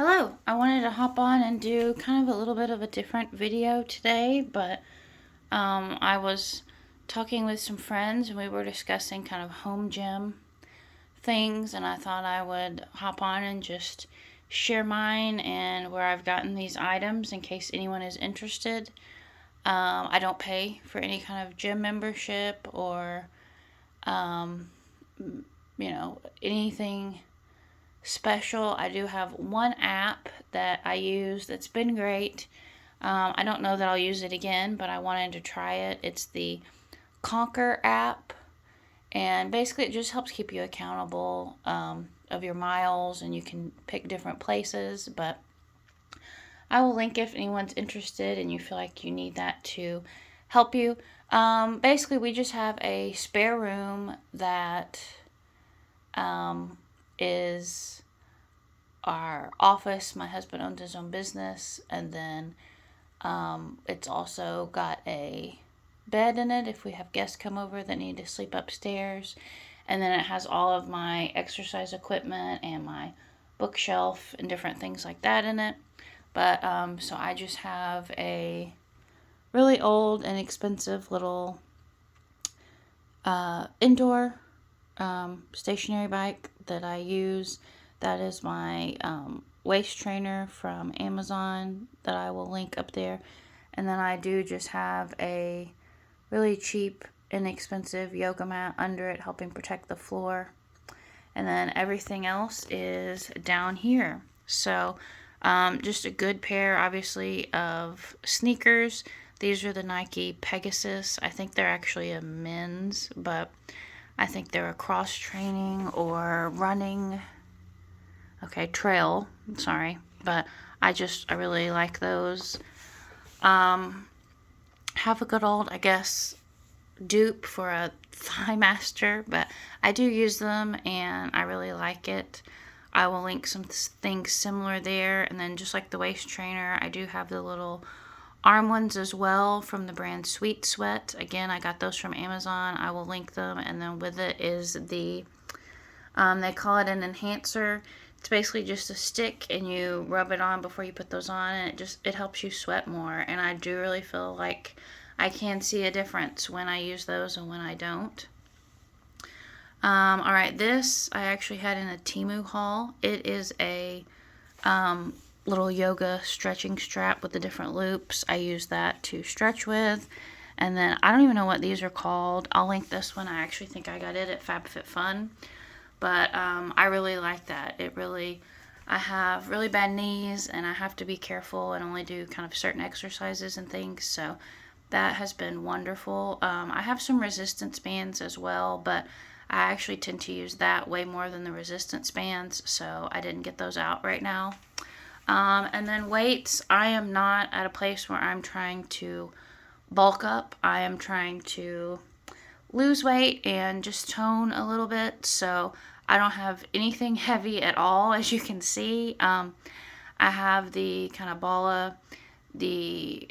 Hello, I wanted to hop on and do kind of a little bit of a different video today, but I was talking with some friends and we were discussing kind of home gym things, and I thought I would hop on and just share mine and where I've gotten these items in case anyone is interested. I don't pay for any kind of gym membership or, um, anything special. I do have one app that I use that's been great. I don't know that I'll use it again, but I wanted to try it. It's the Conquer app, and basically it just helps keep you accountable of your miles, and you can pick different places. But I will link if anyone's interested and you feel like you need that to help you. Basically, we just have a spare room that is our office. My husband owns his own business, and then it's also got a bed in it if we have guests come over that need to sleep upstairs. And then it has all of my exercise equipment and my bookshelf and different things like that in it. But so I just have a really old and expensive little indoor stationary bike that I use. That is my waist trainer from Amazon that I will link up there. And then I do just have a really cheap, inexpensive yoga mat under it, helping protect the floor. And then everything else is down here. So just a good pair, obviously, of sneakers. These are the Nike Pegasus. I think they're actually a men's, but I think they're a cross training or running. Okay, trail. Sorry, but I really like those. Have a good old, I guess, dupe for a Thigh Master, but I do use them and I really like it. I will link some things similar there, and then just like the waist trainer, I do have the little arm ones as well from the brand Sweet Sweat. Again, I got those from Amazon. I will link them, and then with it is the they call it an enhancer. It's basically just a stick, and you rub it on before you put those on, and it helps you sweat more. And I do really feel like I can see a difference when I use those and when I don't. All right, this I actually had in a Temu haul. It is a little yoga stretching strap with the different loops. I use that to stretch with. And then I don't even know what these are called. I'll link this one. I actually think I got it at FabFitFun. But I really like that. I have really bad knees, and I have to be careful and only do kind of certain exercises and things. So that has been wonderful. I have some resistance bands as well, but I actually tend to use that way more than the resistance bands, so I didn't get those out right now. And then weights, I am not at a place where I'm trying to bulk up. I am trying to lose weight and just tone a little bit, so I don't have anything heavy at all, as you can see. I have the kind of Bala, the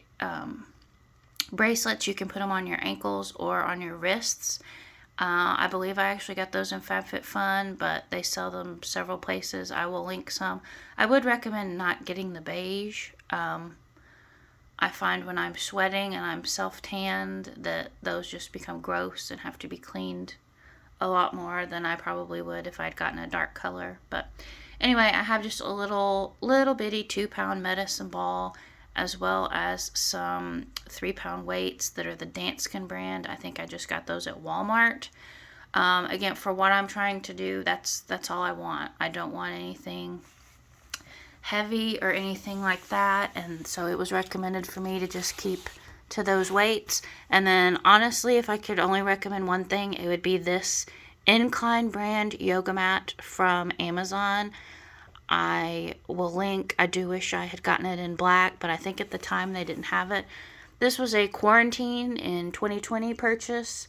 bracelets. You can put them on your ankles or on your wrists. I believe I actually got those in FabFitFun, but they sell them several places. I will link some. I would recommend not getting the beige. I find when I'm sweating and I'm self-tanned that those just become gross and have to be cleaned a lot more than I probably would if I'd gotten a dark color. But anyway, I have just a little bitty 2-pound medicine ball, as well as some 3-pound weights that are the Danskin brand. I think I just got those at Walmart. Again, for what I'm trying to do, that's all I want. I don't want anything heavy or anything like that, and so it was recommended for me to just keep to those weights. And then honestly, if I could only recommend one thing, it would be this Incline brand yoga mat from Amazon. I will link. I do wish I had gotten it in black, but I think at the time they didn't have it. This was a quarantine in 2020 purchase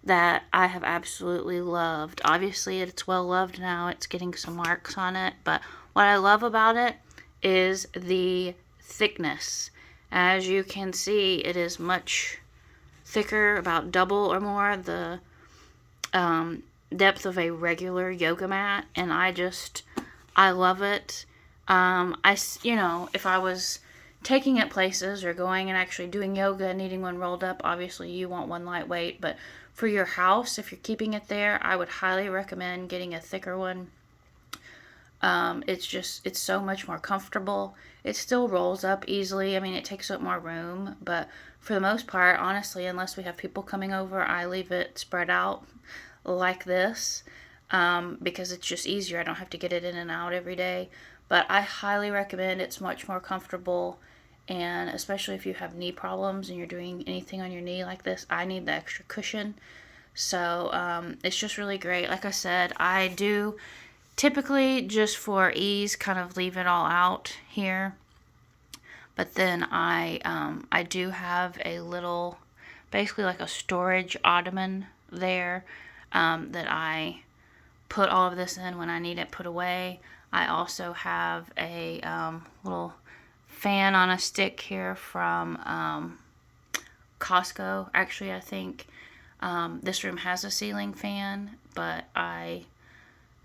that I have absolutely loved. Obviously, it's well loved now. It's getting some marks on it, but what I love about it is the thickness. As you can see, it is much thicker, about double or more the depth of a regular yoga mat, and I love it. If I was taking it places or going and actually doing yoga and needing one rolled up, obviously you want one lightweight. But for your house, if you're keeping it there, I would highly recommend getting a thicker one. It's so much more comfortable. It still rolls up easily. I mean, it takes up more room, but for the most part, honestly, unless we have people coming over, I leave it spread out like this, because it's just easier. I don't have to get it in and out every day. But I highly recommend. It's much more comfortable, and especially if you have knee problems and you're doing anything on your knee like this, I need the extra cushion. So it's just really great. Like I said, I do typically, just for ease, kind of leave it all out here. But then I do have a little, basically like a storage ottoman there, that I put all of this in when I need it put away. I also have a little fan on a stick here from Costco. Actually, I think this room has a ceiling fan, but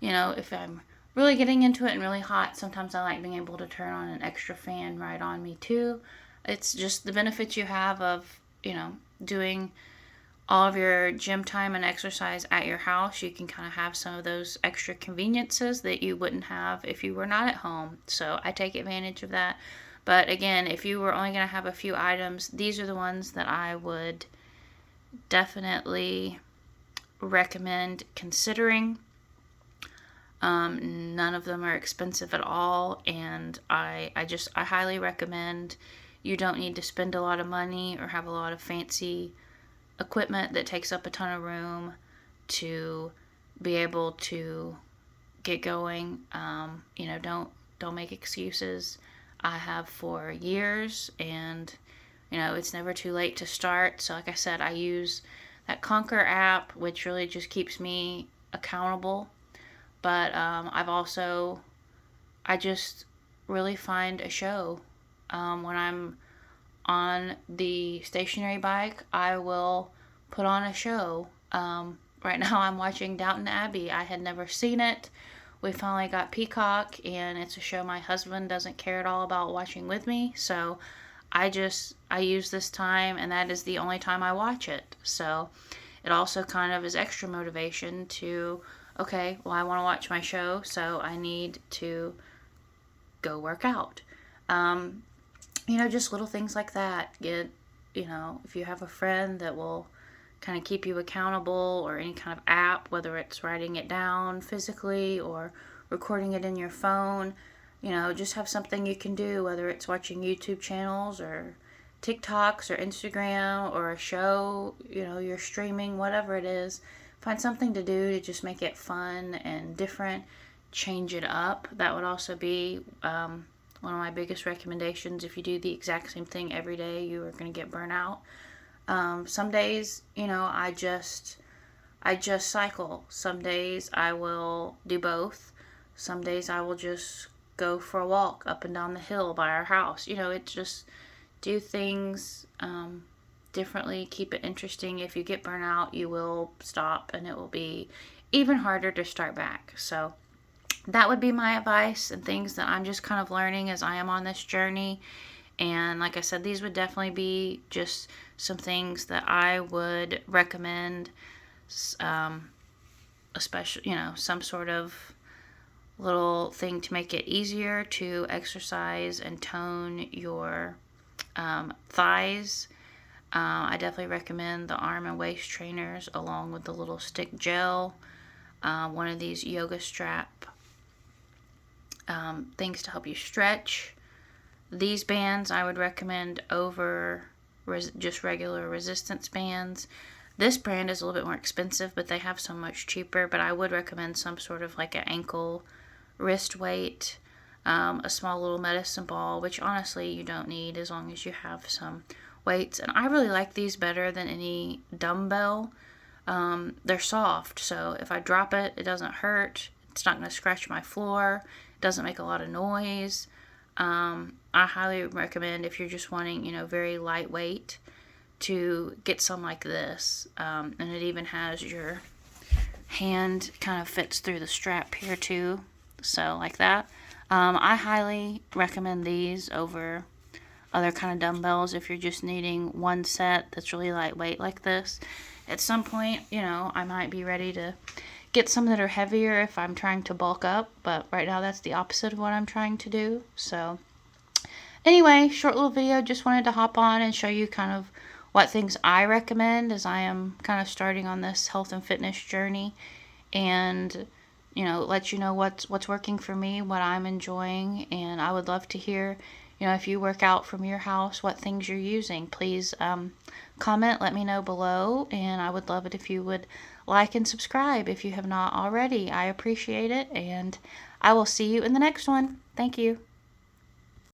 if I'm really getting into it and really hot, sometimes I like being able to turn on an extra fan right on me too. It's just the benefits you have of, doing all of your gym time and exercise at your house. You can kind of have some of those extra conveniences that you wouldn't have if you were not at home. So I take advantage of that. But again, if you were only going to have a few items, these are the ones that I would definitely recommend considering. None of them are expensive at all, and I highly recommend. You don't need to spend a lot of money or have a lot of fancy equipment that takes up a ton of room to be able to get going. Don't make excuses. I have for years, and it's never too late to start. So like I said, I use that Conquer app, which really just keeps me accountable. But I just really find a show. When I'm on the stationary bike, I will put on a show. Right now I'm watching Downton Abbey. I had never seen it. We finally got Peacock, and it's a show my husband doesn't care at all about watching with me. So I use this time, and that is the only time I watch it. So it also kind of is extra motivation to, okay, well, I want to watch my show, so I need to go work out. Just little things like that. If you have a friend that will kind of keep you accountable, or any kind of app, whether it's writing it down physically or recording it in your phone, just have something you can do, whether it's watching YouTube channels or TikToks or Instagram or a show, you're streaming, whatever it is. Find something to do to just make it fun and different. Change it up. That would also be one of my biggest recommendations. If you do the exact same thing every day, you are going to get burnt out. Some days, I just cycle. Some days I will do both. Some days I will just go for a walk up and down the hill by our house. It's just do things differently, keep it interesting. If you get burnt out, you will stop, and it will be even harder to start back. So that would be my advice, and things that I'm just kind of learning as I am on this journey. And like I said, these would definitely be just some things that I would recommend, especially, some sort of little thing to make it easier to exercise and tone your thighs. I definitely recommend the arm and waist trainers, along with the little stick gel, one of these yoga strap things to help you stretch. These bands I would recommend over just regular resistance bands. This brand is a little bit more expensive, but they have so much cheaper. But I would recommend some sort of like an ankle wrist weight, a small little medicine ball, which honestly you don't need as long as you have some weights. And I really like these better than any dumbbell. They're soft, so if I drop it, it doesn't hurt. It's not going to scratch my floor. It doesn't make a lot of noise. I highly recommend, if you're just wanting, very lightweight, to get some like this. And it even has your hand kind of fits through the strap here too. So like that. I highly recommend these over other kind of dumbbells if you're just needing one set that's really lightweight like this. At some point, I might be ready to get some that are heavier if I'm trying to bulk up, but right now that's the opposite of what I'm trying to do. So anyway, short little video, just wanted to hop on and show you kind of what things I recommend as I am kind of starting on this health and fitness journey, and let you know what's working for me, what I'm enjoying. And I would love to hear, if you work out from your house, what things you're using. Please comment, let me know below, and I would love it if you would like and subscribe if you have not already. I appreciate it, and I will see you in the next one. Thank you.